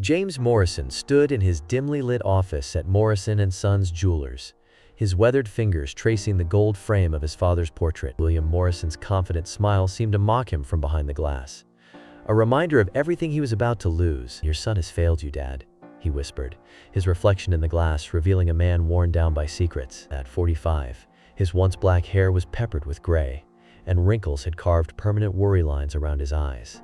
James Morrison stood in his dimly lit office at Morrison Sons Jewelers, his weathered fingers tracing the gold frame of his father's portrait. William Morrison's confident smile seemed to mock him from behind the glass, a reminder of everything he was about to lose. "Your son has failed you, Dad," he whispered, his reflection in the glass revealing a man worn down by secrets. At 45, his once black hair was peppered with gray, and wrinkles had carved permanent worry lines around his eyes.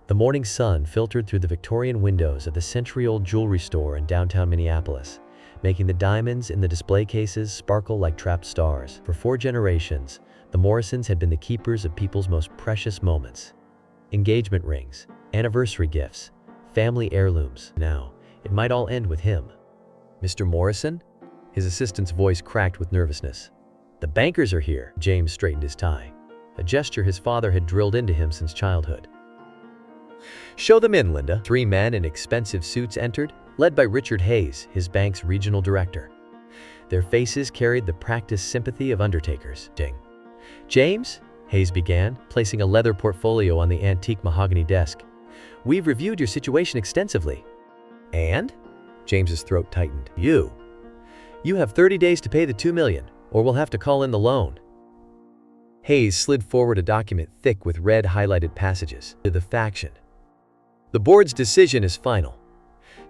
The morning sun filtered through the Victorian windows of the century-old jewelry store in downtown Minneapolis, making the diamonds in the display cases sparkle like trapped stars. For 4 generations, the Morrisons had been the keepers of people's most precious moments. Engagement rings, anniversary gifts, family heirlooms. Now, it might all end with him. "Mr. Morrison?" His assistant's voice cracked with nervousness. "The bankers are here." James straightened his tie, a gesture his father had drilled into him since childhood. "Show them in, Linda." 3 men in expensive suits entered, led by Richard Hayes, his bank's regional director. Their faces carried the practiced sympathy of undertakers. "James," Hayes began, placing a leather portfolio on the antique mahogany desk, "we've reviewed your situation extensively." "And?" James's throat tightened. You have 30 days to pay the $2 million, or we'll have to call in the loan." Hayes slid forward a document thick with red highlighted passages. "To the faction. The board's decision is final."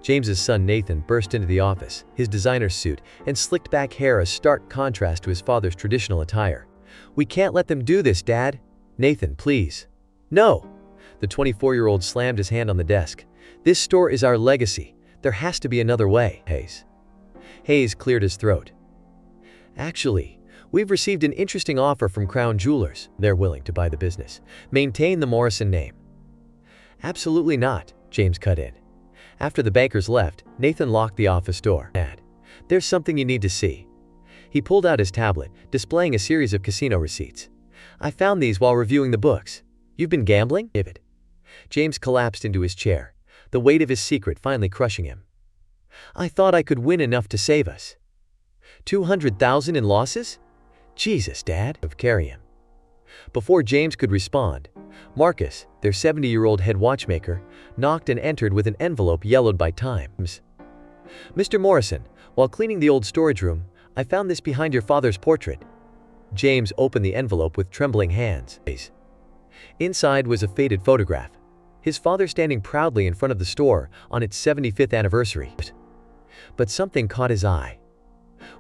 James's son Nathan burst into the office, his designer suit and slicked back hair a stark contrast to his father's traditional attire. "We can't let them do this, Dad." "Nathan, please." "No." The 24-year-old slammed his hand on the desk. "This store is our legacy. There has to be another way." Hayes cleared his throat. "Actually, we've received an interesting offer from Crown Jewelers. They're willing to buy the business, maintain the Morrison name." "Absolutely not," James cut in. After the bankers left, Nathan locked the office door. "Dad, there's something you need to see." He pulled out his tablet, displaying a series of casino receipts. "I found these while reviewing the books. You've been gambling?" James collapsed into his chair, the weight of his secret finally crushing him. "I thought I could win enough to save us." 200,000 in losses? Jesus, Dad. Carry him. Before James could respond, Marcus, their 70-year-old head watchmaker, knocked and entered with an envelope yellowed by time. "Mr. Morrison, while cleaning the old storage room, I found this behind your father's portrait." James opened the envelope with trembling hands. Inside was a faded photograph, his father standing proudly in front of the store on its 75th anniversary. But something caught his eye.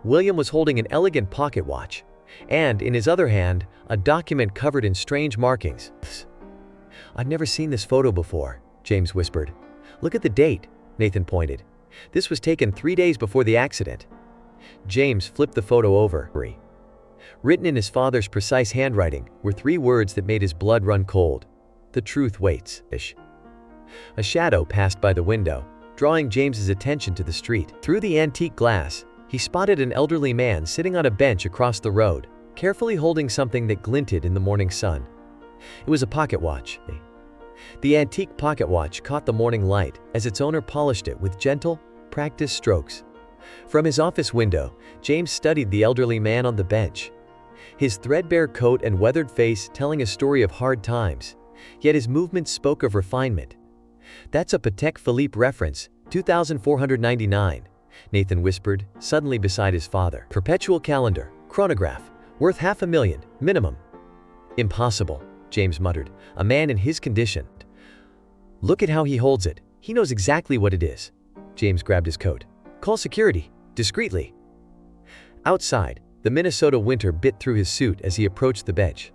William was holding an elegant pocket watch, and in his other hand, a document covered in strange markings. "I've never seen this photo before," James whispered. "Look at the date," Nathan pointed. "This was taken 3 days before the accident." James flipped the photo over. Written in his father's precise handwriting were 3 words that made his blood run cold. "The truth waits." A shadow passed by the window, drawing James's attention to the street. Through the antique glass, he spotted an elderly man sitting on a bench across the road, carefully holding something that glinted in the morning sun. It was a pocket watch. The antique pocket watch caught the morning light as its owner polished it with gentle, practiced strokes. From his office window, James studied the elderly man on the bench, his threadbare coat and weathered face telling a story of hard times, yet his movements spoke of refinement. "That's a Patek Philippe reference, 2,499, Nathan whispered, suddenly beside his father. "Perpetual calendar, chronograph, worth $500,000, minimum." "Impossible," James muttered, "a man in his condition." "Look at how he holds it. He knows exactly what it is." James grabbed his coat. "Call security, discreetly." Outside, the Minnesota winter bit through his suit as he approached the bench.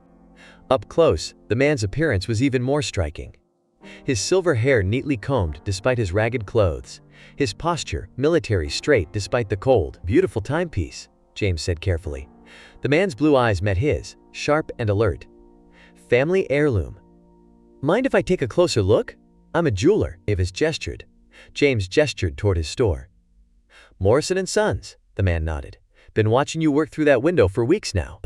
Up close, the man's appearance was even more striking. His silver hair neatly combed despite his ragged clothes, his posture military straight despite the cold. "Beautiful timepiece," James said carefully. The man's blue eyes met his, sharp and alert. "Family heirloom." "Mind if I take a closer look? I'm a jeweler." Avis gestured. James gestured toward his store. "Morrison & Sons," the man nodded. "Been watching you work through that window for weeks now."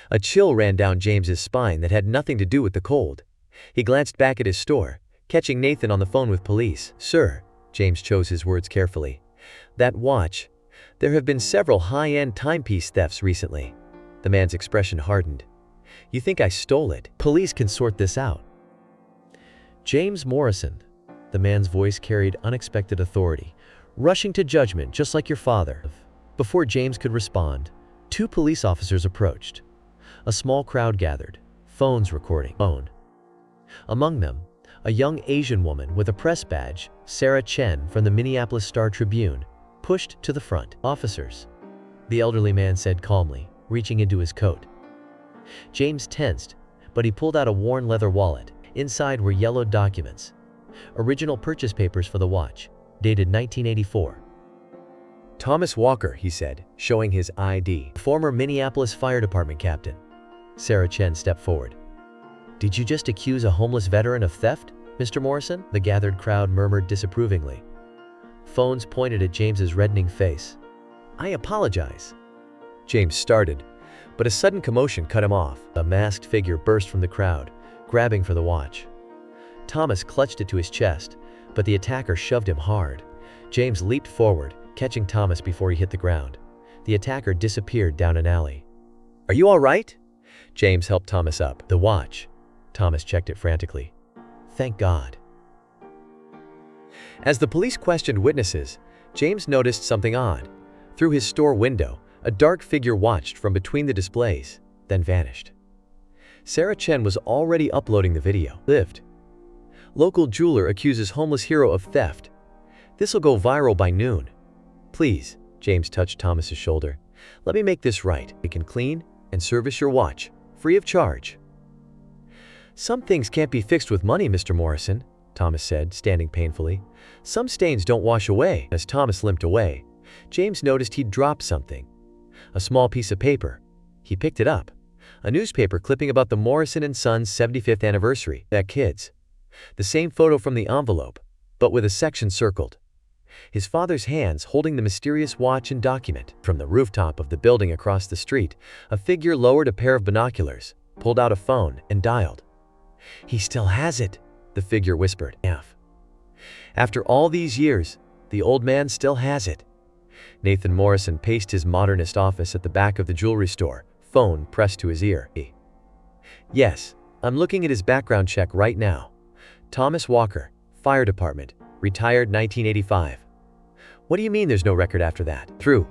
A chill ran down James's spine that had nothing to do with the cold. He glanced back at his store, catching Nathan on the phone with police. "Sir," James chose his words carefully, "that watch. There have been several high-end timepiece thefts recently." The man's expression hardened. "You think I stole it?" "Police can sort this out." James Morrison, The man's voice carried unexpected authority, rushing to judgment just like your father. Before James could respond, two police officers approached. A small crowd gathered, phones recording. Among them, a young Asian woman with a press badge, Sarah Chen from the Minneapolis Star-Tribune, pushed to the front. "Officers," the elderly man said calmly, reaching into his coat. James tensed, but he pulled out a worn leather wallet. Inside were yellowed documents. Original purchase papers for the watch, dated 1984. "Thomas Walker," he said, showing his ID. "Former Minneapolis Fire Department captain." Sarah Chen stepped forward. "Did you just accuse a homeless veteran of theft, Mr. Morrison?" The gathered crowd murmured disapprovingly. Phones pointed at James's reddening face. "I apologize," James started, but a sudden commotion cut him off. A masked figure burst from the crowd, grabbing for the watch. Thomas clutched it to his chest, but the attacker shoved him hard. James leaped forward, catching Thomas before he hit the ground. The attacker disappeared down an alley. "Are you all right?" James helped Thomas up. "The watch." Thomas checked it frantically. "Thank God." As the police questioned witnesses, James noticed something odd. Through his store window, a dark figure watched from between the displays, then vanished. Sarah Chen was already uploading the video. Lived. Local jeweler accuses homeless hero of theft. This'll go viral by noon. "Please," James touched Thomas's shoulder. "Let me make this right. We can clean and service your watch, free of charge." "Some things can't be fixed with money, Mr. Morrison," Thomas said, standing painfully. "Some stains don't wash away." As Thomas limped away, James noticed he'd dropped something. A small piece of paper. He picked it up. A newspaper clipping about the Morrison Sons 75th anniversary. That kid's. The same photo from the envelope, but with a section circled. His father's hands holding the mysterious watch and document. From the rooftop of the building across the street, a figure lowered a pair of binoculars, pulled out a phone, and dialed. "He still has it," the figure whispered. After all these years, the old man still has it. Nathan Morrison paced his modernist office at the back of the jewelry store, phone pressed to his ear. "Yes, I'm looking at his background check right now. Thomas Walker, Fire Department, retired 1985. "What do you mean there's no record after that?" Through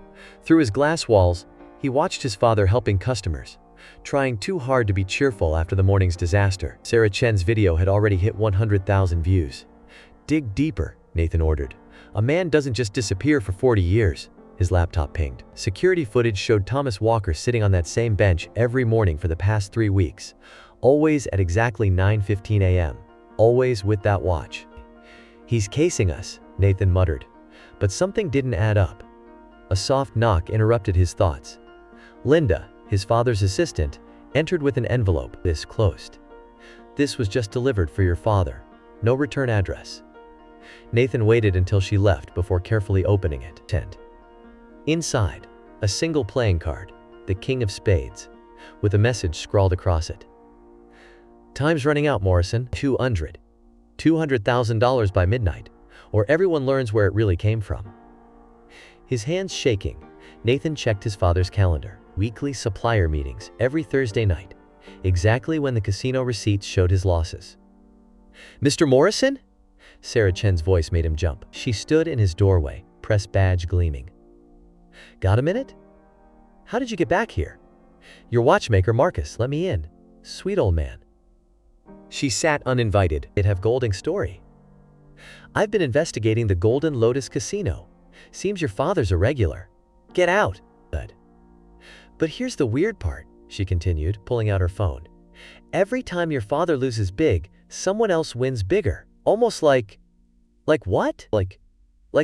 his glass walls, he watched his father helping customers, trying too hard to be cheerful after the morning's disaster. Sarah Chen's video had already hit 100,000 views. "Dig deeper," Nathan ordered. "A man doesn't just disappear for 40 years. His laptop pinged. Security footage showed Thomas Walker sitting on that same bench every morning for the past 3 weeks, always at exactly 9:15 a.m., always with that watch. "He's casing us," Nathan muttered. But something didn't add up. A soft knock interrupted his thoughts. Linda, his father's assistant, entered with an envelope. "This closed. This was just delivered for your father. No return address." Nathan waited until she left before carefully opening it. Inside, a single playing card, the King of Spades, with a message scrawled across it. "Time's running out, Morrison. $200,000 by midnight, or everyone learns where it really came from." His hands shaking, Nathan checked his father's calendar. Weekly supplier meetings every Thursday night, exactly when the casino receipts showed his losses. "Mr. Morrison?" Sarah Chen's voice made him jump. She stood in his doorway, press badge gleaming. "Got a minute? How did you get back here?" "Your watchmaker, Marcus, let me in. Sweet old man." She sat uninvited. "It'd have Golding story. I've been investigating the Golden Lotus Casino. Seems your father's a regular. Get out." "But here's the weird part," she continued, pulling out her phone. "Every time your father loses big, someone else wins bigger. Almost like what? Like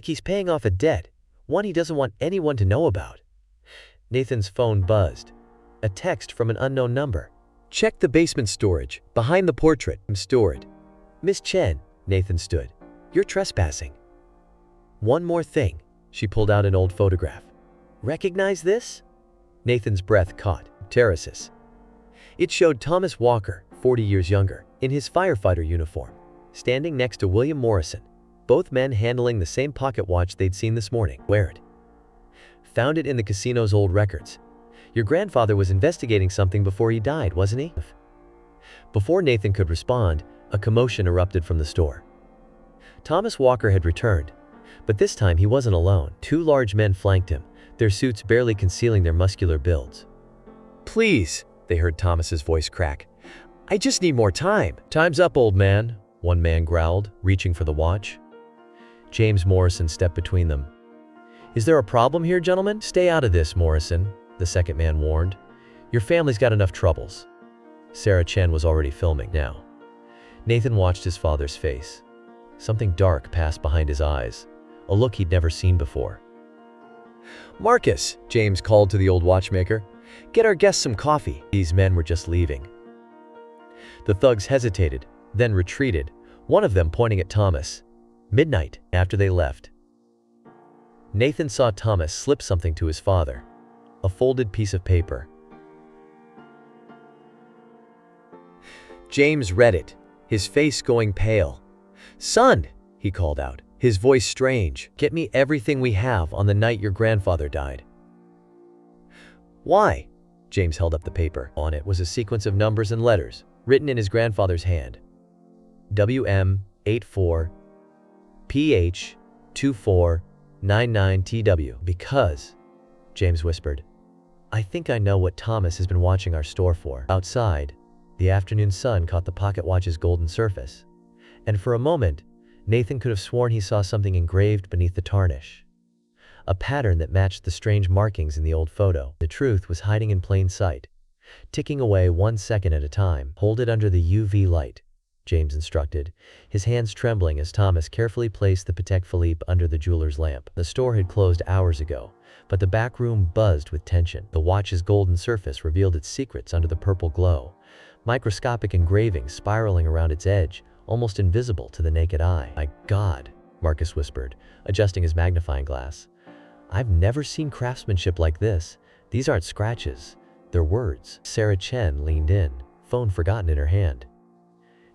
he's paying off a debt, one he doesn't want anyone to know about." Nathan's phone buzzed. A text from an unknown number. "Check the basement storage, behind the portrait. I'm stored." "Miss Chen," Nathan stood. "You're trespassing." "One more thing." She pulled out an old photograph. "Recognize this?" Nathan's breath caught. Terraces. It showed Thomas Walker, 40 years younger, in his firefighter uniform, standing next to William Morrison, both men handling the same pocket watch they'd seen this morning. "Wear it. Found it in the casino's old records. Your grandfather was investigating something before he died, wasn't he?" Before Nathan could respond, a commotion erupted from the store. Thomas Walker had returned, but this time he wasn't alone. Two large men flanked him, their suits barely concealing their muscular builds. "Please," they heard Thomas's voice crack. "I just need more time." "Time's up, old man," one man growled, reaching for the watch. James Morrison stepped between them. "Is there a problem here, gentlemen?" "Stay out of this, Morrison," the second man warned. "Your family's got enough troubles." Sarah Chen was already filming now. Nathan watched his father's face. Something dark passed behind his eyes, a look he'd never seen before. "Marcus," James called to the old watchmaker, "get our guests some coffee." These men were just leaving. The thugs hesitated, then retreated, one of them pointing at Thomas. Midnight, after they left. Nathan saw Thomas slip something to his father. A folded piece of paper. James read it, his face going pale. "Son," he called out, his voice strange. "Get me everything we have on the night your grandfather died." "Why?" James held up the paper. On it was a sequence of numbers and letters, written in his grandfather's hand. WM 84 PH 2499 TW. "Because," James whispered, "I think I know what Thomas has been watching our store for." Outside, the afternoon sun caught the pocket watch's golden surface, and for a moment, Nathan could have sworn he saw something engraved beneath the tarnish. A pattern that matched the strange markings in the old photo. The truth was hiding in plain sight, ticking away 1 second at a time. "Hold it under the UV light," James instructed, his hands trembling as Thomas carefully placed the Patek Philippe under the jeweler's lamp. The store had closed hours ago, but the back room buzzed with tension. The watch's golden surface revealed its secrets under the purple glow, microscopic engravings spiraling around its edge, almost invisible to the naked eye. "My God," Marcus whispered, adjusting his magnifying glass. "I've never seen craftsmanship like this. These aren't scratches, they're words." Sarah Chen leaned in, phone forgotten in her hand.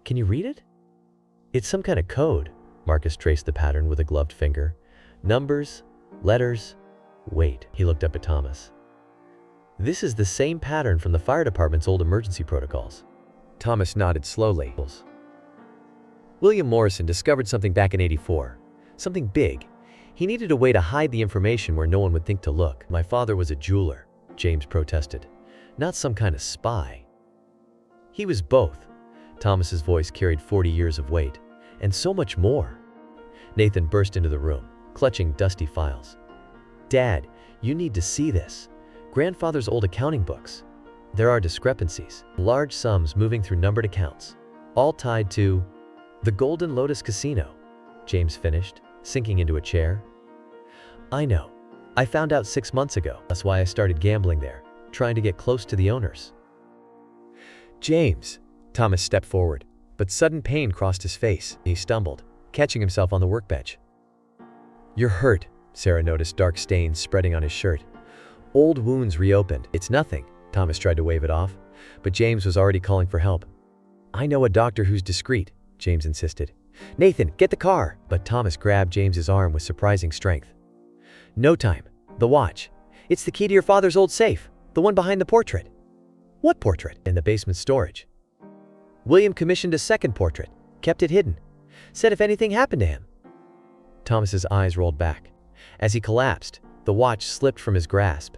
"Can you read it?" "It's some kind of code." Marcus traced the pattern with a gloved finger. "Numbers, letters." "Wait," he looked up at Thomas. "This is the same pattern from the fire department's old emergency protocols." Thomas nodded slowly. "William Morrison discovered something back in '84. Something big. He needed a way to hide the information where no one would think to look." "My father was a jeweler," James protested. "Not some kind of spy." "He was both." Thomas's voice carried 40 years of weight, and so much more. Nathan burst into the room, clutching dusty files. "Dad, you need to see this. Grandfather's old accounting books. There are discrepancies, large sums moving through numbered accounts, all tied to the Golden Lotus Casino," James finished, sinking into a chair. "I know. I found out 6 months ago. That's why I started gambling there, trying to get close to the owners." "James," Thomas stepped forward, but sudden pain crossed his face. He stumbled, catching himself on the workbench. "You're hurt," Sarah noticed dark stains spreading on his shirt. Old wounds reopened. "It's nothing," Thomas tried to wave it off, but James was already calling for help. "I know a doctor who's discreet," James insisted. "Nathan, get the car!" But Thomas grabbed James's arm with surprising strength. "No time. The watch. It's the key to your father's old safe, the one behind the portrait." "What portrait?" "In the basement storage. William commissioned a second portrait, kept it hidden. Said if anything happened to him." Thomas's eyes rolled back. As he collapsed, the watch slipped from his grasp.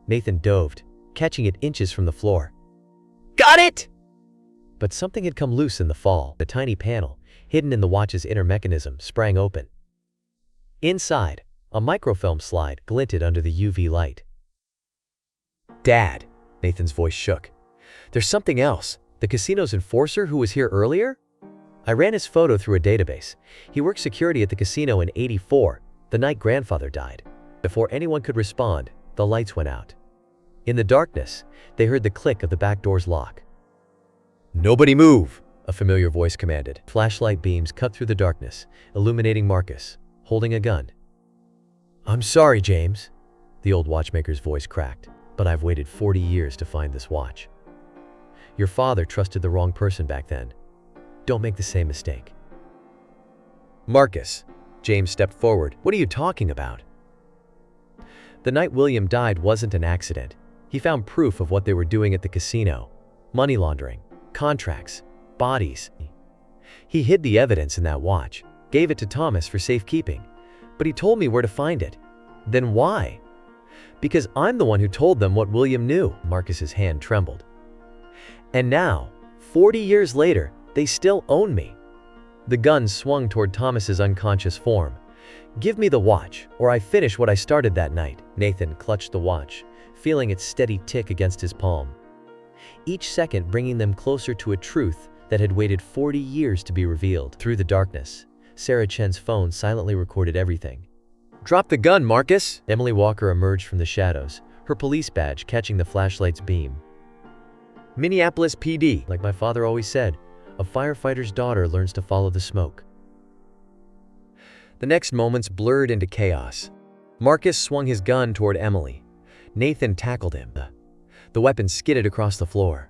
Nathan dove, catching it inches from the floor. "Got it!" But something had come loose in the fall. The tiny panel, hidden in the watch's inner mechanism, sprang open. Inside, a microfilm slide glinted under the UV light. "Dad," Nathan's voice shook. "There's something else. The casino's enforcer who was here earlier? I ran his photo through a database. He worked security at the casino in '84, the night grandfather died." Before anyone could respond, the lights went out. In the darkness, they heard the click of the back door's lock. "Nobody move," a familiar voice commanded. Flashlight beams cut through the darkness, illuminating Marcus, holding a gun. "I'm sorry, James," the old watchmaker's voice cracked, "but I've waited 40 years to find this watch. Your father trusted the wrong person back then. Don't make the same mistake." "Marcus," James stepped forward. "What are you talking about?" "The night William died wasn't an accident. He found proof of what they were doing at the casino. Money laundering, contracts, bodies. He hid the evidence in that watch, Gave it to Thomas for safekeeping. But he told me where to find it. Then why? Because I'm the one who told them what William knew. Marcus's hand trembled. And now, 40 years later, they still own me. The gun swung toward Thomas's unconscious form. Give me the watch, or I finish what I started that night. Nathan clutched the watch, feeling its steady tick against his palm. Each second bringing them closer to a truth that had waited 40 years to be revealed. Through the darkness, Sarah Chen's phone silently recorded everything. "Drop the gun, Marcus!" Emily Walker emerged from the shadows, her police badge catching the flashlight's beam. Minneapolis PD. Like my father always said, a firefighter's daughter learns to follow the smoke. The next moments blurred into chaos. Marcus swung his gun toward Emily. Nathan tackled him. The weapon skidded across the floor.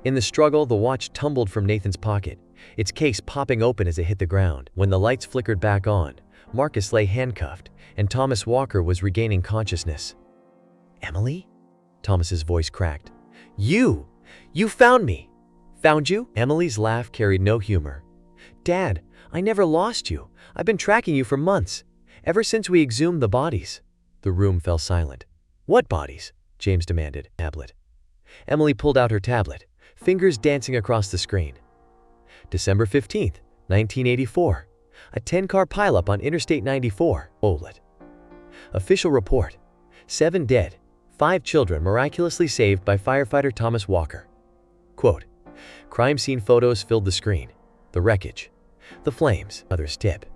In the struggle, the watch tumbled from Nathan's pocket, its case popping open as it hit the ground. When the lights flickered back on, Marcus lay handcuffed, and Thomas Walker was regaining consciousness. "Emily?" Thomas's voice cracked. You found me!" "Found you?" Emily's laugh carried no humor. "Dad, I never lost you. I've been tracking you for months, ever since we exhumed the bodies." The room fell silent. "What bodies?" James demanded. "Tablet." Emily pulled out her tablet, fingers dancing across the screen. December 15th, 1984. A 10-car pileup on Interstate 94. OLED. Official report. 7 dead. 5 children miraculously saved by firefighter Thomas Walker. Quote, crime scene photos filled the screen. The wreckage. The flames. Others tip.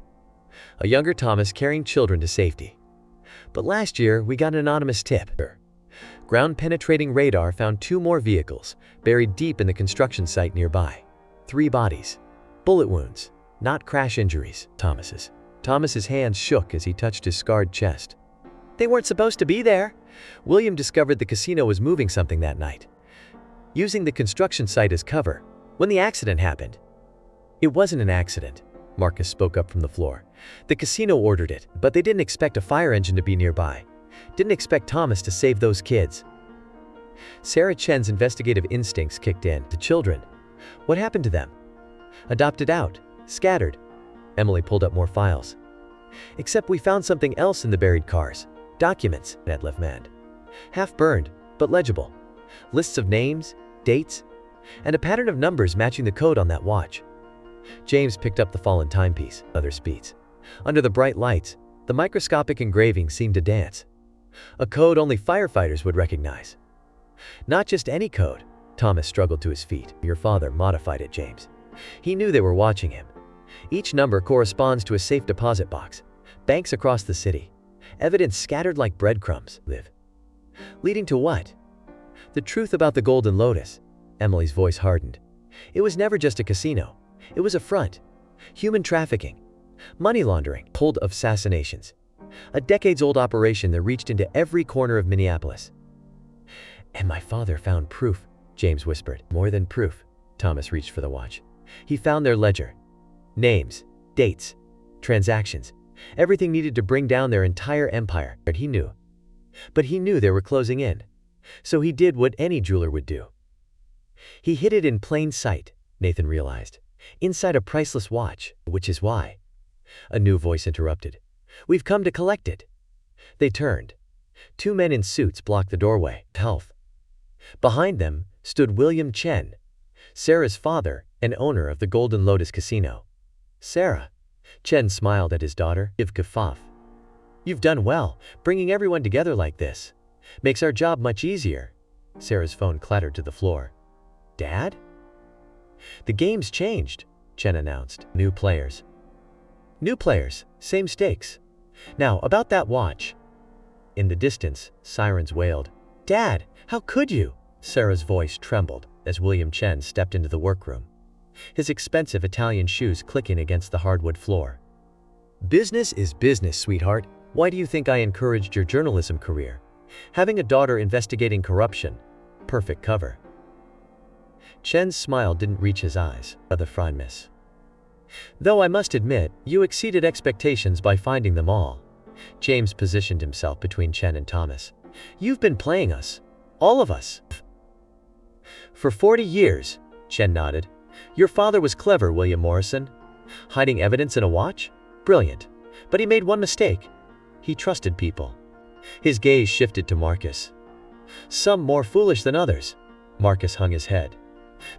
A younger Thomas carrying children to safety. But last year, we got an anonymous tip. Ground-penetrating radar found 2 more vehicles, buried deep in the construction site nearby. 3 bodies. Bullet wounds, not crash injuries. Thomas's hands shook as he touched his scarred chest. They weren't supposed to be there. William discovered the casino was moving something that night, using the construction site as cover, when the accident happened. It wasn't an accident, Marcus spoke up from the floor. The casino ordered it, but they didn't expect a fire engine to be nearby. Didn't expect Thomas to save those kids. Sarah Chen's investigative instincts kicked in. The children. What happened to them? Adopted out. Scattered. Emily pulled up more files. Except we found something else in the buried cars. Documents, Ned left-manned. Half burned, but legible. Lists of names, dates, and a pattern of numbers matching the code on that watch. James picked up the fallen timepiece, other speeds. Under the bright lights, the microscopic engraving seemed to dance. A code only firefighters would recognize. Not just any code. Thomas struggled to his feet. Your father modified it, James. He knew they were watching him. Each number corresponds to a safe deposit box. Banks across the city. Evidence scattered like breadcrumbs. Leading to what? The truth about the Golden Lotus. Emily's voice hardened. It was never just a casino. It was a front. Human trafficking. Money laundering. Cold assassinations. A decades-old operation that reached into every corner of Minneapolis. And my father found proof, James whispered. More than proof. Thomas reached for the watch. He found their ledger. Names, dates, transactions. Everything needed to bring down their entire empire. He knew. But he knew they were closing in. So he did what any jeweler would do. He hid it in plain sight, Nathan realized. Inside a priceless watch, which is why. A new voice interrupted. We've come to collect it. They turned. 2 men in suits blocked the doorway. Health. Behind them stood William Chen, Sarah's father and owner of the Golden Lotus Casino. Sarah. Chen smiled at his daughter, Iv Kafaf. You've done well, bringing everyone together like this. Makes our job much easier. Sarah's phone clattered to the floor. Dad? The game's changed, Chen announced. New players. New players, same stakes. Now, about that watch. In the distance, sirens wailed. Dad, how could you? Sarah's voice trembled as William Chen stepped into the workroom, his expensive Italian shoes clicking against the hardwood floor. Business is business, sweetheart. Why do you think I encouraged your journalism career? Having a daughter investigating corruption. Perfect cover. Chen's smile didn't reach his eyes, the frownness. Though I must admit, you exceeded expectations by finding them all. James positioned himself between Chen and Thomas. You've been playing us. All of us. For 40 years, Chen nodded. Your father was clever, William Morrison. Hiding evidence in a watch? Brilliant. But he made one mistake. He trusted people. His gaze shifted to Marcus. Some more foolish than others. Marcus hung his head.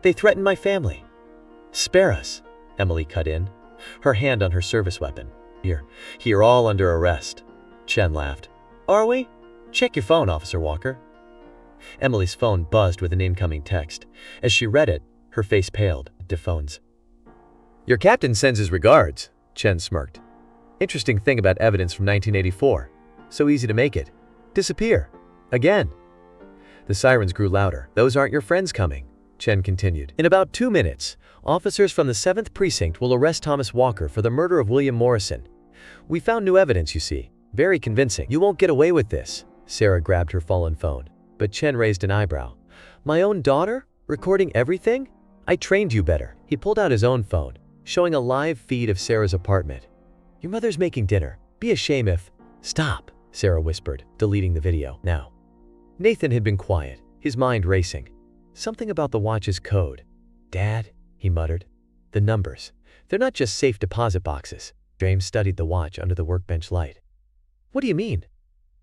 They threaten my family. Spare us, Emily cut in, her hand on her service weapon. You're all under arrest. Chen laughed. Are we? Check your phone, Officer Walker. Emily's phone buzzed with an incoming text. As she read it, her face paled. Phones. Your captain sends his regards, Chen smirked. Interesting thing about evidence from 1984. So easy to make it disappear. Again. The sirens grew louder. Those aren't your friends coming, Chen continued. In about 2 minutes, officers from the 7th Precinct will arrest Thomas Walker for the murder of William Morrison. We found new evidence, you see. Very convincing. You won't get away with this. Sarah grabbed her fallen phone, but Chen raised an eyebrow. My own daughter? Recording everything? I trained you better. He pulled out his own phone, showing a live feed of Sarah's apartment. Your mother's making dinner. Be a shame if… Stop, Sarah whispered, deleting the video. Now. Nathan had been quiet, his mind racing. Something about the watch's code. Dad, he muttered. The numbers. They're not just safe deposit boxes. James studied the watch under the workbench light. What do you mean?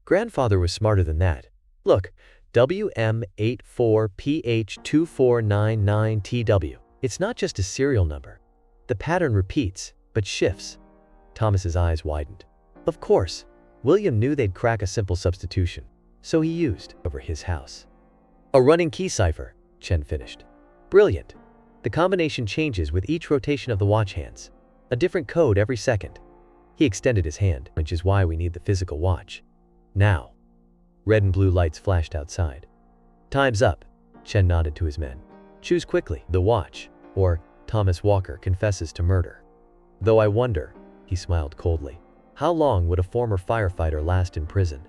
Grandfather was smarter than that. Look, WM84PH2499TW. It's not just a serial number. The pattern repeats, but shifts. Thomas's eyes widened. Of course, William knew they'd crack a simple substitution, so he used over his house. A running key cipher, Chen finished. Brilliant. The combination changes with each rotation of the watch hands. A different code every second. He extended his hand, which is why we need the physical watch. Now. Red and blue lights flashed outside. Time's up, Chen nodded to his men. Choose quickly, the watch, or Thomas Walker confesses to murder. Though I wonder, he smiled coldly, how long would a former firefighter last in prison?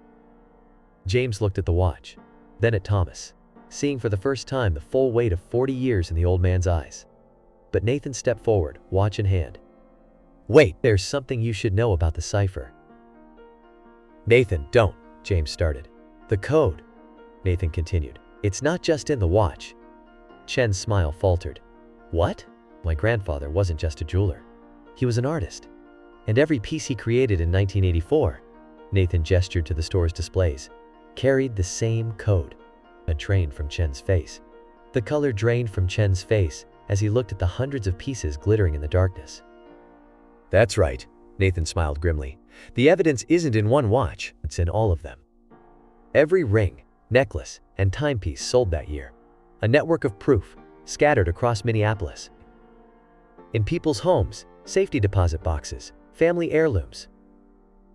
James looked at the watch, then at Thomas, seeing for the first time the full weight of 40 years in the old man's eyes. But Nathan stepped forward, watch in hand. Wait, there's something you should know about the cipher. Nathan, don't, James started. The code, Nathan continued. It's not just in the watch. Chen's smile faltered. What? My grandfather wasn't just a jeweler. He was an artist. And every piece he created in 1984, Nathan gestured to the store's displays, carried the same code. A drain from Chen's face. The color drained from Chen's face as he looked at the hundreds of pieces glittering in the darkness. That's right, Nathan smiled grimly. The evidence isn't in one watch, it's in all of them. Every ring, necklace, and timepiece sold that year. A network of proof, scattered across Minneapolis. In people's homes, safety deposit boxes, family heirlooms.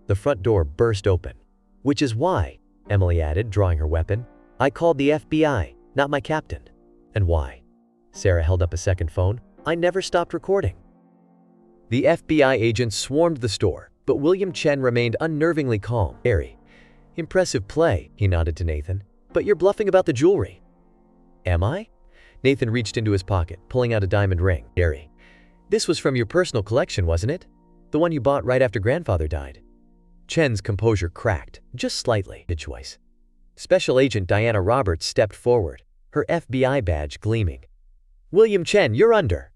The front door burst open. Which is why, Emily added, drawing her weapon, I called the FBI, not my captain. And why? Sarah held up a second phone. I never stopped recording. The FBI agents swarmed the store, but William Chen remained unnervingly calm. Harry. Impressive play, he nodded to Nathan. But you're bluffing about the jewelry. Am I? Nathan reached into his pocket, pulling out a diamond ring. Harry. This was from your personal collection, wasn't it? The one you bought right after grandfather died. Chen's composure cracked, just slightly. Good choice. Special Agent Diana Roberts stepped forward, her FBI badge gleaming. William Chen, you're under.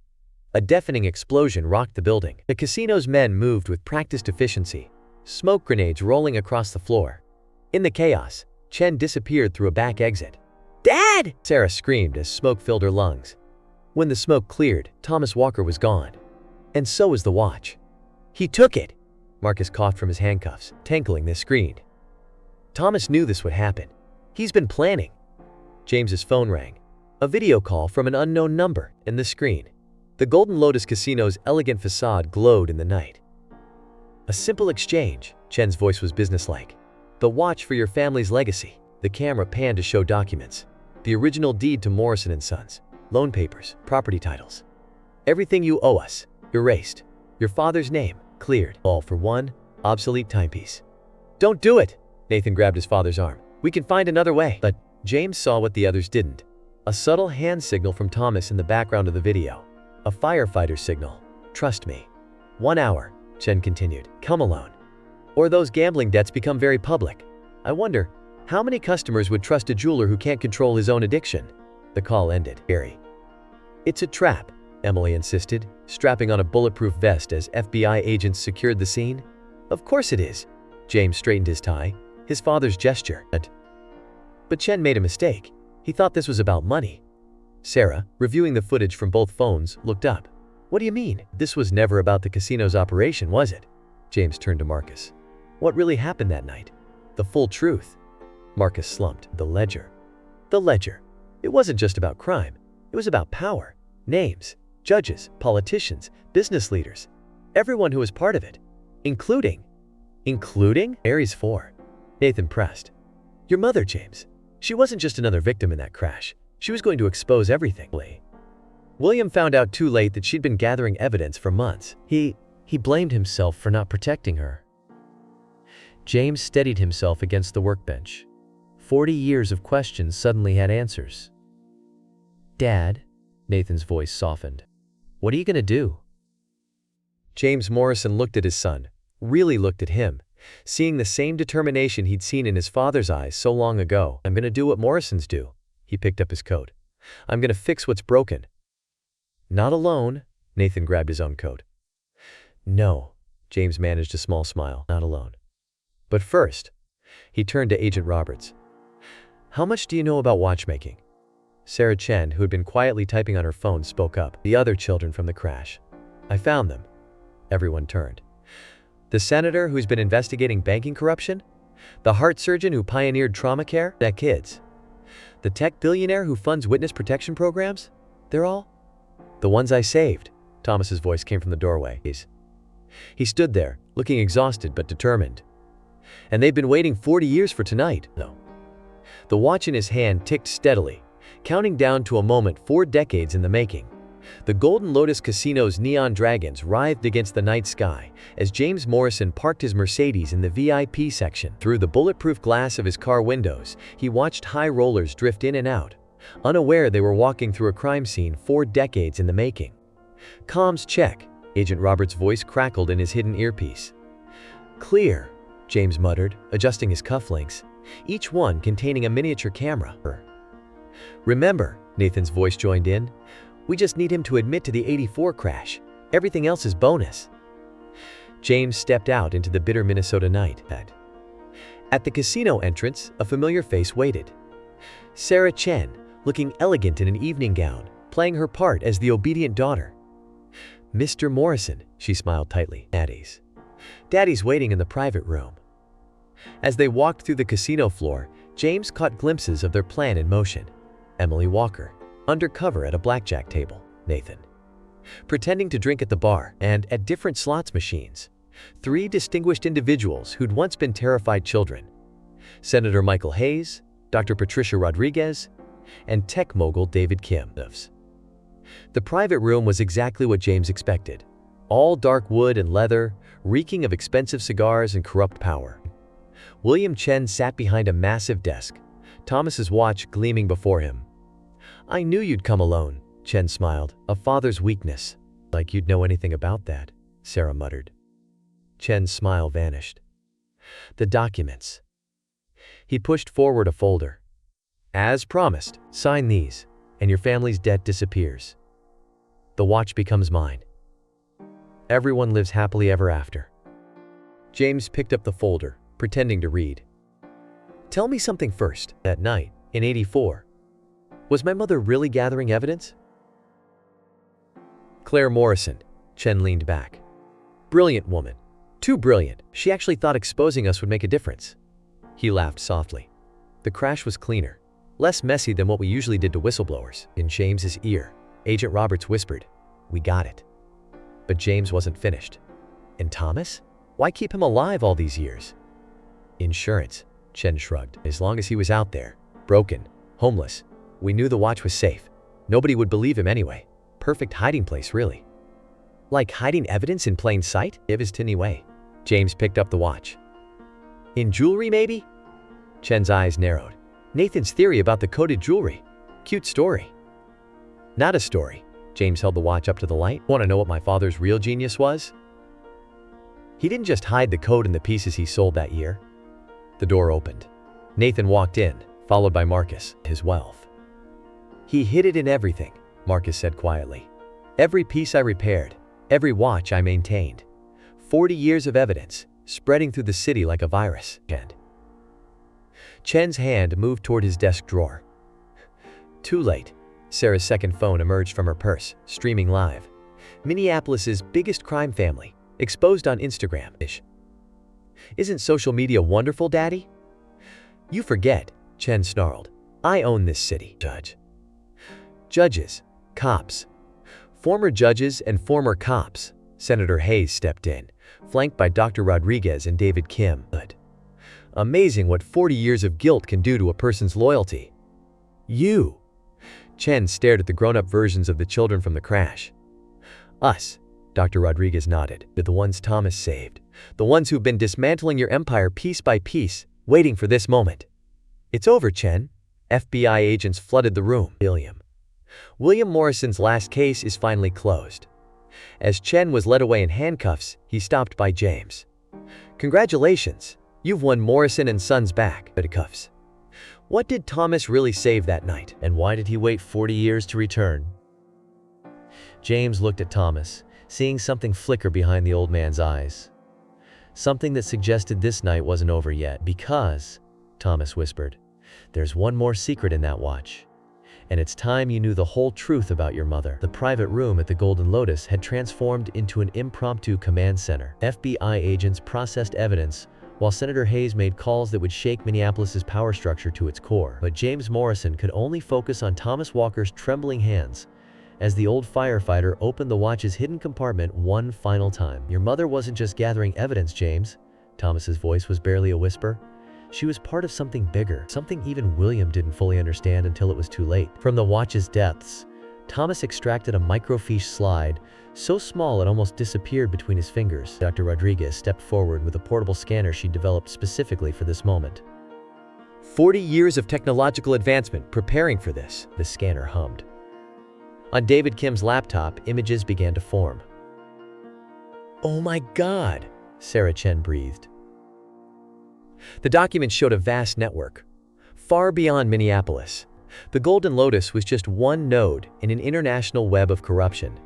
A deafening explosion rocked the building. The casino's men moved with practiced efficiency, smoke grenades rolling across the floor. In the chaos, Chen disappeared through a back exit. Dad! Sarah screamed as smoke filled her lungs. When the smoke cleared, Thomas Walker was gone. And so was the watch. He took it! Marcus coughed from his handcuffs, tankling the screen. Thomas knew this would happen. He's been planning. James's phone rang. A video call from an unknown number in the screen. The Golden Lotus Casino's elegant facade glowed in the night. A simple exchange, Chen's voice was businesslike. The watch for your family's legacy. The camera panned to show documents. The original deed to Morrison Sons, loan papers, property titles. Everything you owe us, erased. Your father's name, cleared. All for one, obsolete timepiece. Don't do it! Nathan grabbed his father's arm. We can find another way. But James saw what the others didn't. A subtle hand signal from Thomas in the background of the video. A firefighter's signal. Trust me. 1 hour, Chen continued. Come alone. Or those gambling debts become very public. I wonder, how many customers would trust a jeweler who can't control his own addiction? The call ended. Harry. It's a trap, Emily insisted, strapping on a bulletproof vest as FBI agents secured the scene. Of course it is. James straightened his tie, his father's gesture. But Chen made a mistake. He thought this was about money. Sarah, reviewing the footage from both phones, looked up. What do you mean? This was never about the casino's operation, was it? James turned to Marcus. What really happened that night? The full truth. Marcus slumped. The ledger. The ledger. It wasn't just about crime. It was about power, names, judges, politicians, business leaders, everyone who was part of it, including Aries 4. Nathan pressed. Your mother, James. She wasn't just another victim in that crash. She was going to expose everything. William found out too late that she'd been gathering evidence for months. He blamed himself for not protecting her. James steadied himself against the workbench. 40 years of questions suddenly had answers. Dad, Nathan's voice softened. What are you going to do? James Morrison looked at his son, really looked at him, seeing the same determination he'd seen in his father's eyes so long ago. I'm going to do what Morrisons do. He picked up his coat. I'm going to fix what's broken. Not alone. Nathan grabbed his own coat. No, James managed a small smile. Not alone. But first, he turned to Agent Roberts. How much do you know about watchmaking? Sarah Chen, who had been quietly typing on her phone, spoke up. The other children from the crash. I found them. Everyone turned. The senator who's been investigating banking corruption? The heart surgeon who pioneered trauma care? That kids. The tech billionaire who funds witness protection programs? They're all the ones I saved. Thomas's voice came from the doorway. He stood there, looking exhausted but determined. And they've been waiting 40 years for tonight. No. The watch in his hand ticked steadily, counting down to a moment 4 decades in the making. The Golden Lotus Casino's neon dragons writhed against the night sky as James Morrison parked his Mercedes in the VIP section. Through the bulletproof glass of his car windows, he watched high rollers drift in and out, unaware they were walking through a crime scene 4 decades in the making. Comms check. Agent Roberts' voice crackled in his hidden earpiece. Clear, James muttered, adjusting his cufflinks, each one containing a miniature camera. Remember, Nathan's voice joined in, we just need him to admit to the '84 crash. Everything else is bonus. James stepped out into the bitter Minnesota night. At the casino entrance, a familiar face waited. Sarah Chen, looking elegant in an evening gown, playing her part as the obedient daughter. Mr. Morrison, she smiled tightly. Daddy's waiting in the private room. As they walked through the casino floor, James caught glimpses of their plan in motion. Emily Walker, undercover at a blackjack table. Nathan, pretending to drink at the bar and at different slots machines. 3 distinguished individuals who'd once been terrified children. Senator Michael Hayes, Dr. Patricia Rodriguez, and tech mogul David Kim. The private room was exactly what James expected. All dark wood and leather, reeking of expensive cigars and corrupt power. William Chen sat behind a massive desk, Thomas's watch gleaming before him. I knew you'd come alone, Chen smiled, a father's weakness. Like you'd know anything about that, Sarah muttered. Chen's smile vanished. The documents. He pushed forward a folder. As promised, sign these, and your family's debt disappears. The watch becomes mine. Everyone lives happily ever after. James picked up the folder, pretending to read. Tell me something first. That night, in '84, was my mother really gathering evidence? Claire Morrison, Chen leaned back. Brilliant woman. Too brilliant. She actually thought exposing us would make a difference. He laughed softly. The crash was cleaner, less messy than what we usually did to whistleblowers. In James's ear, Agent Roberts whispered, we got it. But James wasn't finished. And Thomas? Why keep him alive all these years? Insurance, Chen shrugged. As long as he was out there, broken, homeless, we knew the watch was safe. Nobody would believe him anyway. Perfect hiding place, really. Like hiding evidence in plain sight? It was tinny way. James picked up the watch. In jewelry, maybe? Chen's eyes narrowed. Nathan's theory about the coded jewelry. Cute story. Not a story. James held the watch up to the light. Want to know what my father's real genius was? He didn't just hide the code in the pieces he sold that year. The door opened. Nathan walked in, followed by Marcus, his wealth. He hid it in everything, Marcus said quietly. Every piece I repaired, every watch I maintained. 40 years of evidence, spreading through the city like a virus. Chen's hand moved toward his desk drawer. Too late. Sarah's second phone emerged from her purse, streaming live. Minneapolis's biggest crime family, exposed on Instagram. Isn't social media wonderful, Daddy? You forget, Chen snarled. I own this city. Judges, cops. Former judges and former cops. Senator Hayes stepped in, flanked by Dr. Rodriguez and David Kim. Amazing what 40 years of guilt can do to a person's loyalty. You. Chen stared at the grown-up versions of the children from the crash. Us, Dr. Rodriguez nodded. The ones Thomas saved. The ones who've been dismantling your empire piece by piece, waiting for this moment. It's over, Chen. FBI agents flooded the room. William Morrison's last case is finally closed. As Chen was led away in handcuffs, he stopped by James. Congratulations, you've won Morrison & Sons back. Cuffs. What did Thomas really save that night? And why did he wait 40 years to return? James looked at Thomas, seeing something flicker behind the old man's eyes. Something that suggested this night wasn't over yet, because, Thomas whispered, there's one more secret in that watch. And it's time you knew the whole truth about your mother. The private room at the Golden Lotus had transformed into an impromptu command center. FBI agents processed evidence, while Senator Hayes made calls that would shake Minneapolis's power structure to its core. But James Morrison could only focus on Thomas Walker's trembling hands as the old firefighter opened the watch's hidden compartment one final time. Your mother wasn't just gathering evidence, James. Thomas's voice was barely a whisper. She was part of something bigger, something even William didn't fully understand until it was too late. From the watch's depths, Thomas extracted a microfiche slide, so small it almost disappeared between his fingers. Dr. Rodriguez stepped forward with a portable scanner she developed specifically for this moment. 40 years of technological advancement preparing for this, the scanner hummed. On David Kim's laptop, images began to form. Oh my God, Sarah Chen breathed. The document showed a vast network, far beyond Minneapolis. The Golden Lotus was just one node in an international web of corruption.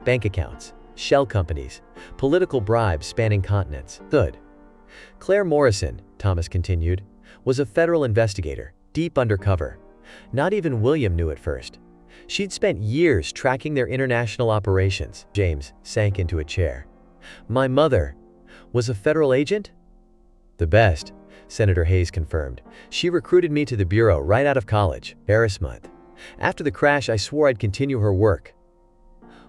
Bank accounts, shell companies, political bribes spanning continents. Good. Claire Morrison, Thomas continued, was a federal investigator, deep undercover. Not even William knew at first. She'd spent years tracking their international operations. James sank into a chair. My mother was a federal agent? The best, Senator Hayes confirmed. She recruited me to the bureau right out of college, Paris month. After the crash, I swore I'd continue her work.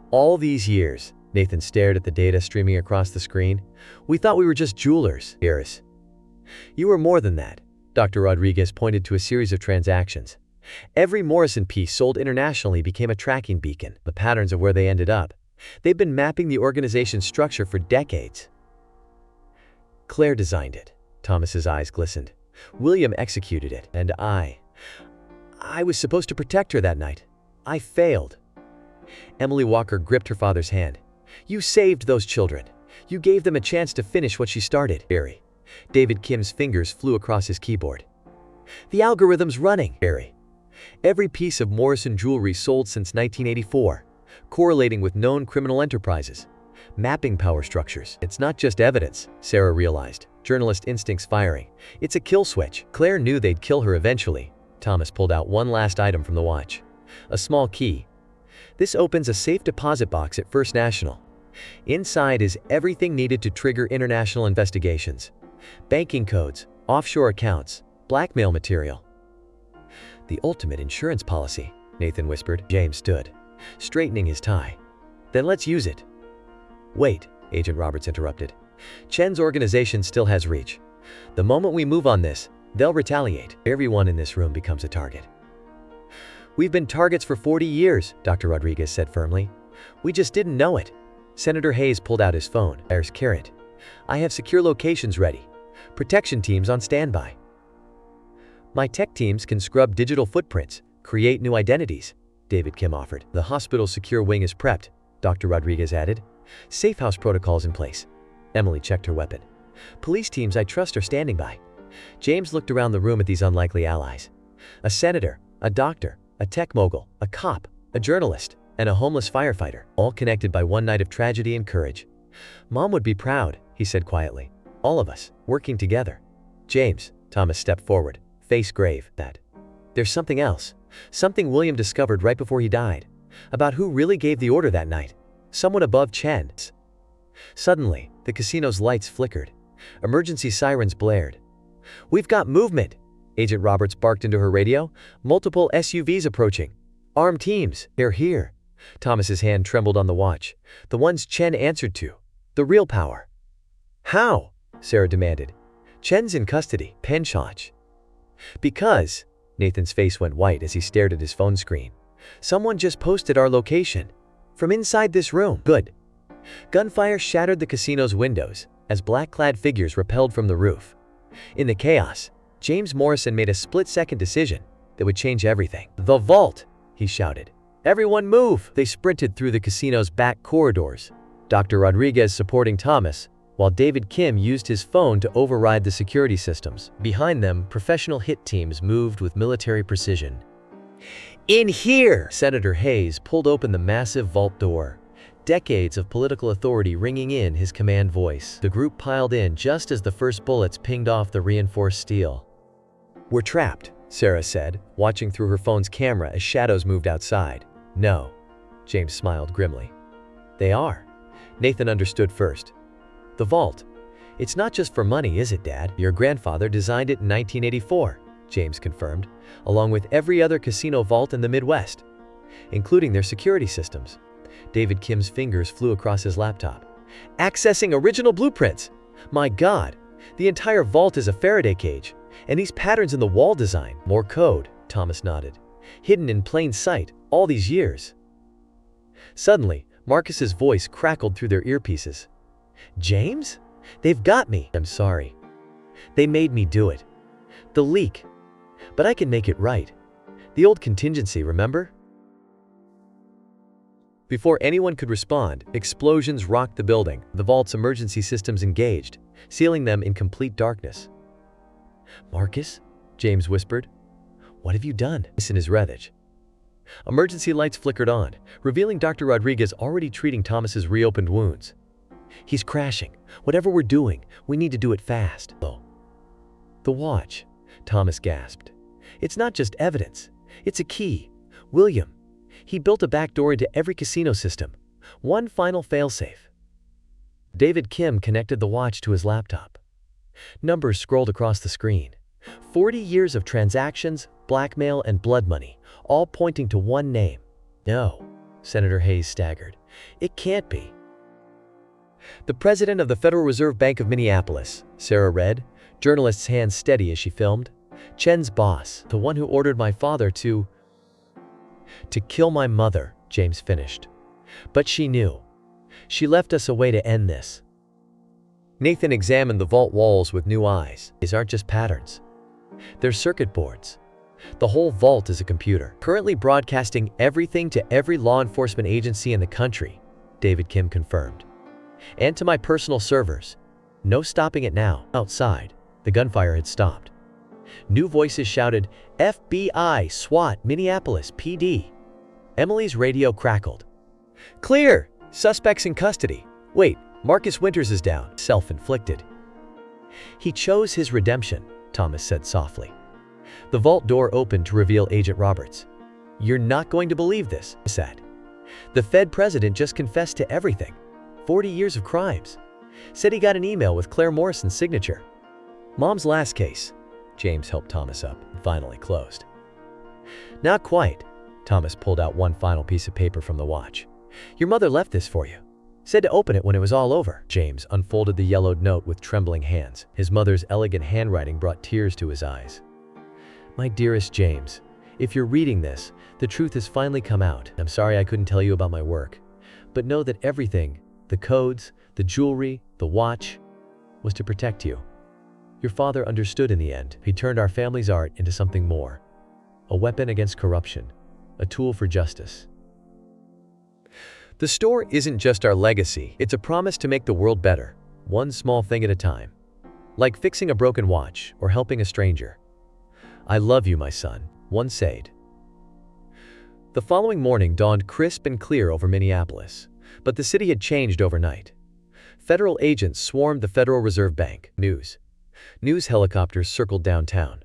All these years, Nathan stared at the data streaming across the screen. We thought we were just jewelers, Iris. You were more than that. Dr. Rodriguez pointed to a series of transactions. Every Morrison piece sold internationally became a tracking beacon, the patterns of where they ended up. They've been mapping the organization's structure for decades. Claire designed it. Thomas's eyes glistened. William executed it, and I was supposed to protect her that night. I failed. Emily Walker gripped her father's hand. You saved those children. You gave them a chance to finish what she started. Barry. David Kim's fingers flew across his keyboard. The algorithm's running, Barry. Every piece of Morrison jewelry sold since 1984, correlating with known criminal enterprises. Mapping power structures. It's not just evidence, Sarah realized, journalist instincts firing. It's a kill switch. Claire knew they'd kill her eventually. Thomas pulled out one last item from the watch. A small key. This opens a safe deposit box at First National. Inside is everything needed to trigger international investigations. Banking codes, offshore accounts, blackmail material. The ultimate insurance policy, Nathan whispered. James stood, straightening his tie. Then let's use it. Wait, Agent Roberts interrupted. Chen's organization still has reach. The moment we move on this, they'll retaliate. Everyone in this room becomes a target. We've been targets for 40 years, Dr. Rodriguez said firmly. We just didn't know it. Senator Hayes pulled out his phone. There's Carrot. I have secure locations ready. Protection teams on standby. My tech teams can scrub digital footprints, create new identities, David Kim offered. The hospital's secure wing is prepped, Dr. Rodriguez added. Safe house protocols in place. Emily checked her weapon. Police teams I trust are standing by. James looked around the room at these unlikely allies. A senator, a doctor, a tech mogul, a cop, a journalist. and a homeless firefighter, all connected by one night of tragedy and courage. "Mom would be proud," he said quietly. "All of us, working together." "James," Thomas stepped forward, face grave. "That. There's something else. Something William discovered right before he died. About who really gave the order that night. Someone above Chen's." Suddenly, the casino's lights flickered. Emergency sirens blared. "We've got movement!" Agent Roberts barked into her radio. "Multiple SUVs approaching. Armed teams. They're here." Thomas's hand trembled on the watch. The ones Chen answered to. The real power. "How?" Sarah demanded. "Chen's in custody, Penchach." "Because," Nathan's face went white as he stared at his phone screen. "Someone just posted our location. From inside this room." "Good." Gunfire shattered the casino's windows as black-clad figures rappelled from the roof. In the chaos, James Morrison made a split-second decision that would change everything. "The vault!" he shouted. "Everyone move!" They sprinted through the casino's back corridors, Dr. Rodriguez supporting Thomas, while David Kim used his phone to override the security systems. Behind them, professional hit teams moved with military precision. "In here!" Senator Hayes pulled open the massive vault door, decades of political authority ringing in his command voice. The group piled in just as the first bullets pinged off the reinforced steel. "We're trapped," Sarah said, watching through her phone's camera as shadows moved outside. "No," James smiled grimly. "They are." Nathan understood first. "The vault. It's not just for money, is it, Dad? Your grandfather designed it in 1984, James confirmed, along with every other casino vault in the Midwest, including their security systems. David Kim's fingers flew across his laptop. "Accessing original blueprints! My God, the entire vault is a Faraday cage, and these patterns in the wall design. More code," Thomas nodded. "Hidden in plain sight all these years." Suddenly, Marcus's voice crackled through their earpieces. "James? They've got me." "I'm sorry. They made me do it. The leak. But I can make it right. The old contingency, remember?" Before anyone could respond, explosions rocked the building, the vault's emergency systems engaged, sealing them in complete darkness. "Marcus?" James whispered. "What have you done?" "Listen is Rethage." Emergency lights flickered on, revealing Dr. Rodriguez already treating Thomas's reopened wounds. "He's crashing. Whatever we're doing, we need to do it fast." "Oh." "The watch," Thomas gasped. "It's not just evidence. It's a key. William. He built a backdoor into every casino system. One final failsafe." David Kim connected the watch to his laptop. Numbers scrolled across the screen. 40 years of transactions, blackmail, and blood money, all pointing to one name. "No," Senator Hayes staggered. "It can't be." "The president of the Federal Reserve Bank of Minneapolis," Sarah read, journalist's hands steady as she filmed. "Chen's boss, the one who ordered my father to kill my mother," James finished. "But she knew. She left us a way to end this." Nathan examined the vault walls with new eyes. "These aren't just patterns. They're circuit boards. The whole vault is a computer, currently broadcasting everything to every law enforcement agency in the country," David Kim confirmed. "And to my personal servers. No stopping it now." Outside, the gunfire had stopped. New voices shouted, "FBI, SWAT, Minneapolis, PD." Emily's radio crackled. "Clear! Suspects in custody. Wait, Marcus Winters is down." "Self-inflicted." "He chose his redemption," Thomas said softly. The vault door opened to reveal Agent Roberts. "You're not going to believe this," he said. "The Fed president just confessed to everything. 40 years of crimes. Said he got an email with Claire Morrison's signature. Mom's last case." James helped Thomas up and finally closed. "Not quite." Thomas pulled out one final piece of paper from the watch. "Your mother left this for you. Said to open it when it was all over." James unfolded the yellowed note with trembling hands. His mother's elegant handwriting brought tears to his eyes. "My dearest James, if you're reading this, the truth has finally come out. I'm sorry I couldn't tell you about my work. But know that everything, the codes, the jewelry, the watch, was to protect you. Your father understood in the end. He turned our family's art into something more. A weapon against corruption. A tool for justice." The store isn't just our legacy, it's a promise to make the world better, one small thing at a time. Like fixing a broken watch or helping a stranger. "I love you, my son," one said. The following morning dawned crisp and clear over Minneapolis, but the city had changed overnight. Federal agents swarmed the Federal Reserve Bank. News helicopters circled downtown.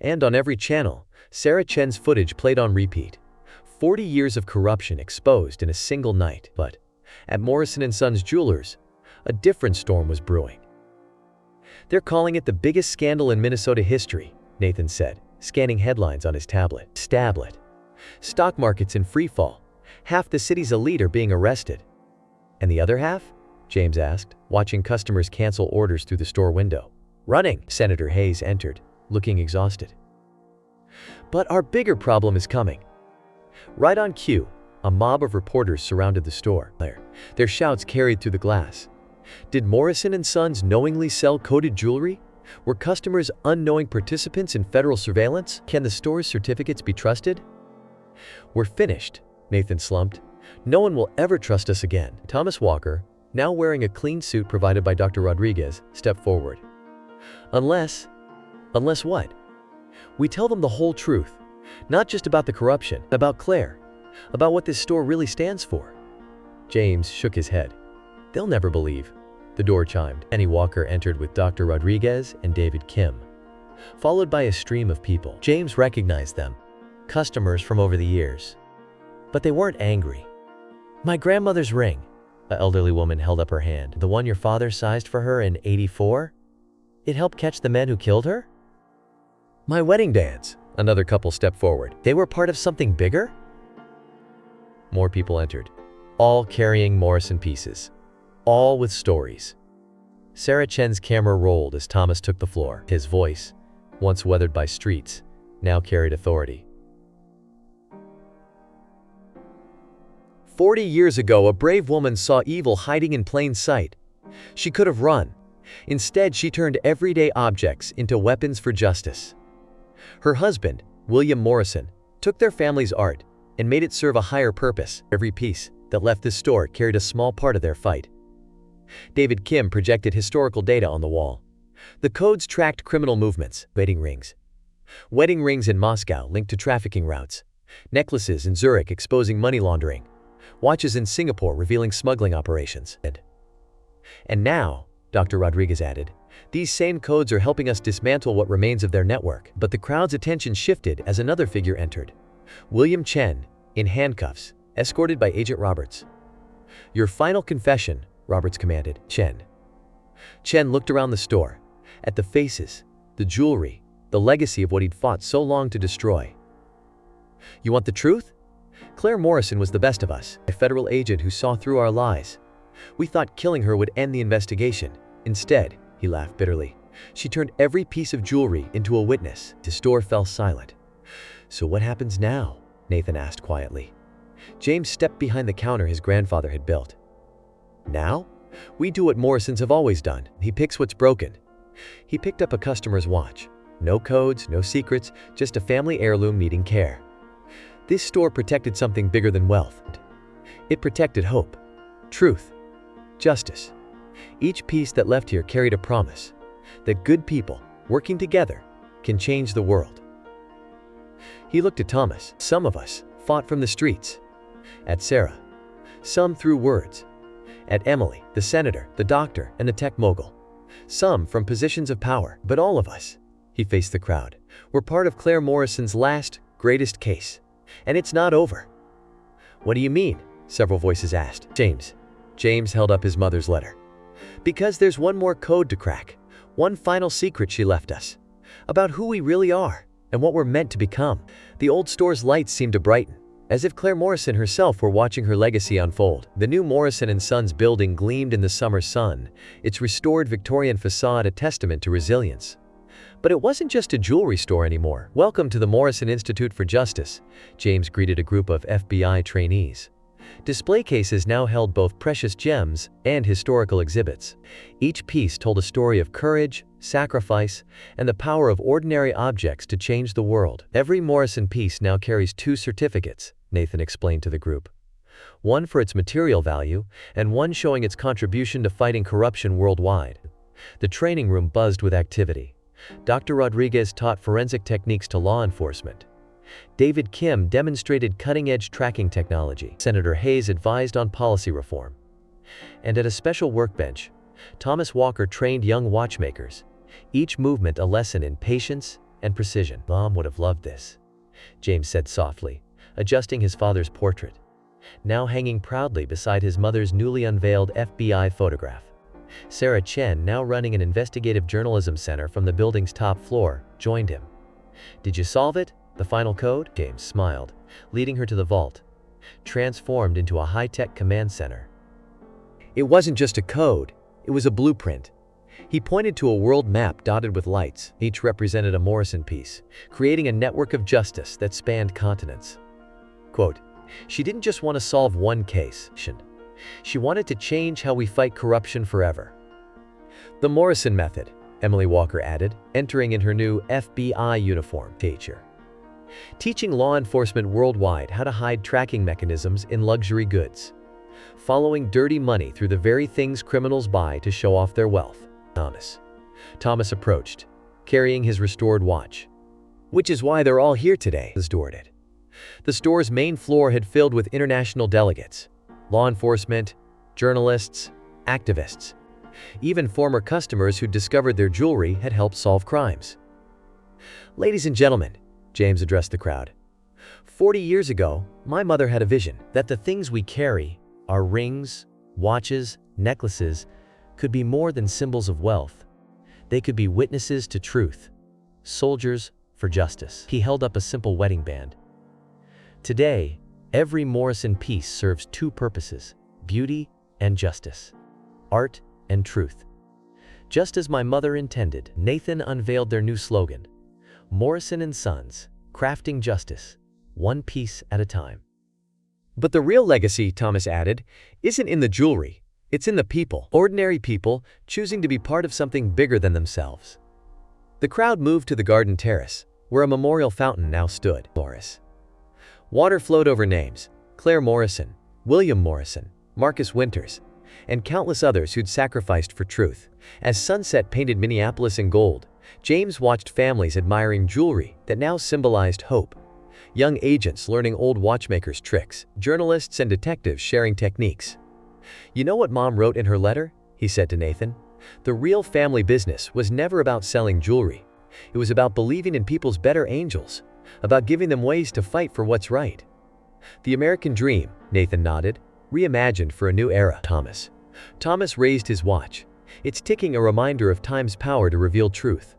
And on every channel, Sarah Chen's footage played on repeat. 40 years of corruption exposed in a single night. But at Morrison Sons Jewelers, a different storm was brewing. "They're calling it the biggest scandal in Minnesota history," Nathan said, scanning headlines on his tablet. Stock markets in freefall. Half the city's elite are being arrested. "And the other half?" James asked, watching customers cancel orders through the store window. "Running." Senator Hayes entered, looking exhausted. "But our bigger problem is coming." Right on cue, a mob of reporters surrounded the store. Their shouts carried through the glass. Did Morrison and Sons knowingly sell coded jewelry? Were customers unknowing participants in federal surveillance? Can the store's certificates be trusted? "We're finished," Nathan slumped. "No one will ever trust us again." Thomas Walker, now wearing a clean suit provided by Dr. Rodriguez, stepped forward. Unless what? "We tell them the whole truth. Not just about the corruption, about Claire, about what this store really stands for." James shook his head. "They'll never believe." The door chimed. Annie Walker entered with Dr. Rodriguez and David Kim, followed by a stream of people. James recognized them, customers from over the years. But they weren't angry. "My grandmother's ring." An elderly woman held up her hand. "The one your father sized for her in '84? It helped catch the men who killed her?" "My wedding dance." Another couple stepped forward. "They were part of something bigger?" More people entered, all carrying Morrison pieces, all with stories. Sarah Chen's camera rolled as Thomas took the floor. His voice, once weathered by streets, now carried authority. 40 years ago, a brave woman saw evil hiding in plain sight. She could have run. Instead, she turned everyday objects into weapons for justice. Her husband, William Morrison, took their family's art and made it serve a higher purpose. Every piece that left this store carried a small part of their fight. David Kim projected historical data on the wall. The codes tracked criminal movements, wedding rings in Moscow linked to trafficking routes, necklaces in Zurich exposing money laundering, watches in Singapore revealing smuggling operations. And now, Dr. Rodriguez added, these same codes are helping us dismantle what remains of their network. But the crowd's attention shifted as another figure entered. William Chen, in handcuffs, escorted by Agent Roberts. "Your final confession," Roberts commanded. Chen looked around the store, at the faces, the jewelry, the legacy of what he'd fought so long to destroy. "You want the truth? Claire Morrison was the best of us, a federal agent who saw through our lies. We thought killing her would end the investigation. Instead," he laughed bitterly, "she turned every piece of jewelry into a witness." The store fell silent. "So what happens now?" Nathan asked quietly. James stepped behind the counter his grandfather had built. "Now? We do what Morrisons have always done. He picks what's broken." He picked up a customer's watch. No codes, no secrets, just a family heirloom needing care. This store protected something bigger than wealth. It protected hope, truth, justice. Each piece that left here carried a promise that good people, working together, can change the world. He looked at Thomas. "Some of us fought from the streets. At Sarah, some through words. At Emily, the senator, the doctor, and the tech mogul. Some from positions of power. But all of us," he faced the crowd, "were part of Claire Morrison's last, greatest case. And it's not over." "What do you mean?" several voices asked. James held up his mother's letter. "Because there's one more code to crack. One final secret she left us. About who we really are and what we're meant to become." The old store's lights seemed to brighten, as if Claire Morrison herself were watching her legacy unfold. The new Morrison & Sons building gleamed in the summer sun, its restored Victorian facade a testament to resilience. But it wasn't just a jewelry store anymore. "Welcome to the Morrison Institute for Justice," James greeted a group of FBI trainees. Display cases now held both precious gems and historical exhibits. Each piece told a story of courage, sacrifice, and the power of ordinary objects to change the world. "Every Morrison piece now carries 2 certificates," Nathan explained to the group. "One for its material value, and one showing its contribution to fighting corruption worldwide." The training room buzzed with activity. Dr. Rodriguez taught forensic techniques to law enforcement. David Kim demonstrated cutting-edge tracking technology. Senator Hayes advised on policy reform. And at a special workbench, Thomas Walker trained young watchmakers, each movement a lesson in patience and precision. Mom would have loved this, James said softly, adjusting his father's portrait, now hanging proudly beside his mother's newly unveiled FBI photograph. Sarah Chen, now running an investigative journalism center from the building's top floor, joined him. Did you solve it? The final code? James smiled, leading her to the vault, transformed into a high-tech command center. It wasn't just a code, it was a blueprint. He pointed to a world map dotted with lights, each represented a Morrison piece, creating a network of justice that spanned continents. Quote, "She didn't just want to solve one case. She wanted to change how we fight corruption forever." The Morrison method, Emily Walker added, entering in her new FBI uniform. Teaching law enforcement worldwide how to hide tracking mechanisms in luxury goods, following dirty money through the very things criminals buy to show off their wealth. Thomas approached, carrying his restored watch. "Which is why they're all here today," stored it. The store's main floor had filled with international delegates, law enforcement, journalists, activists. Even former customers who discovered their jewelry had helped solve crimes. "Ladies and gentlemen," James addressed the crowd, 40 years ago, my mother had a vision that the things we carry, our rings, watches, necklaces, could be more than symbols of wealth. They could be witnesses to truth, soldiers for justice." He held up a simple wedding band. "Today, every Morrison piece serves two purposes: beauty and justice, art and truth. Just as my mother intended." Nathan unveiled their new slogan, Morrison Sons, crafting justice, one piece at a time. "But the real legacy," Thomas added, "isn't in the jewelry. It's in the people. Ordinary people choosing to be part of something bigger than themselves." The crowd moved to the garden terrace, where a memorial fountain now stood. Water flowed over names: Claire Morrison, William Morrison, Marcus Winters, and countless others who'd sacrificed for truth. As sunset painted Minneapolis in gold, James watched families admiring jewelry that now symbolized hope. Young agents learning old watchmakers' tricks, journalists and detectives sharing techniques. "You know what Mom wrote in her letter?" he said to Nathan. "The real family business was never about selling jewelry. It was about believing in people's better angels, about giving them ways to fight for what's right." "The American dream," Nathan nodded, "reimagined for a new era." Thomas raised his watch. "It's ticking, a reminder of time's power to reveal truth."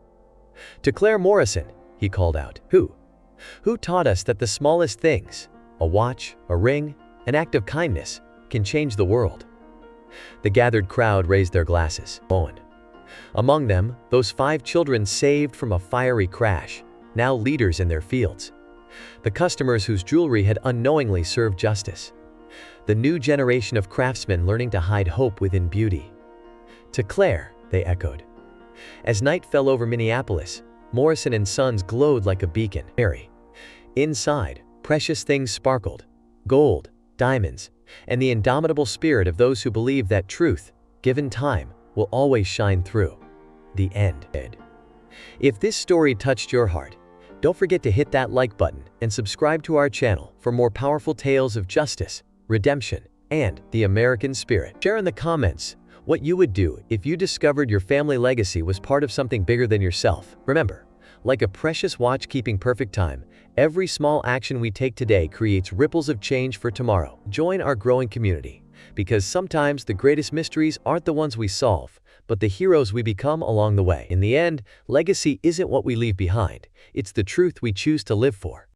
"To Claire Morrison," he called out, who taught us that the smallest things, a watch, a ring, an act of kindness, can change the world." The gathered crowd raised their glasses. Among them, those 5 children saved from a fiery crash, now leaders in their fields. The customers whose jewelry had unknowingly served justice. The new generation of craftsmen learning to hide hope within beauty. "To Claire," they echoed. As night fell over Minneapolis, Morrison Sons glowed like a beacon. Inside, precious things sparkled: gold, diamonds, and the indomitable spirit of those who believe that truth, given time, will always shine through. The end. If this story touched your heart, don't forget to hit that like button and subscribe to our channel for more powerful tales of justice, redemption, and the American spirit. Share in the comments what you would do if you discovered your family legacy was part of something bigger than yourself. Remember, like a precious watch keeping perfect time, every small action we take today creates ripples of change for tomorrow. Join our growing community, because sometimes the greatest mysteries aren't the ones we solve, but the heroes we become along the way. In the end, legacy isn't what we leave behind, it's the truth we choose to live for.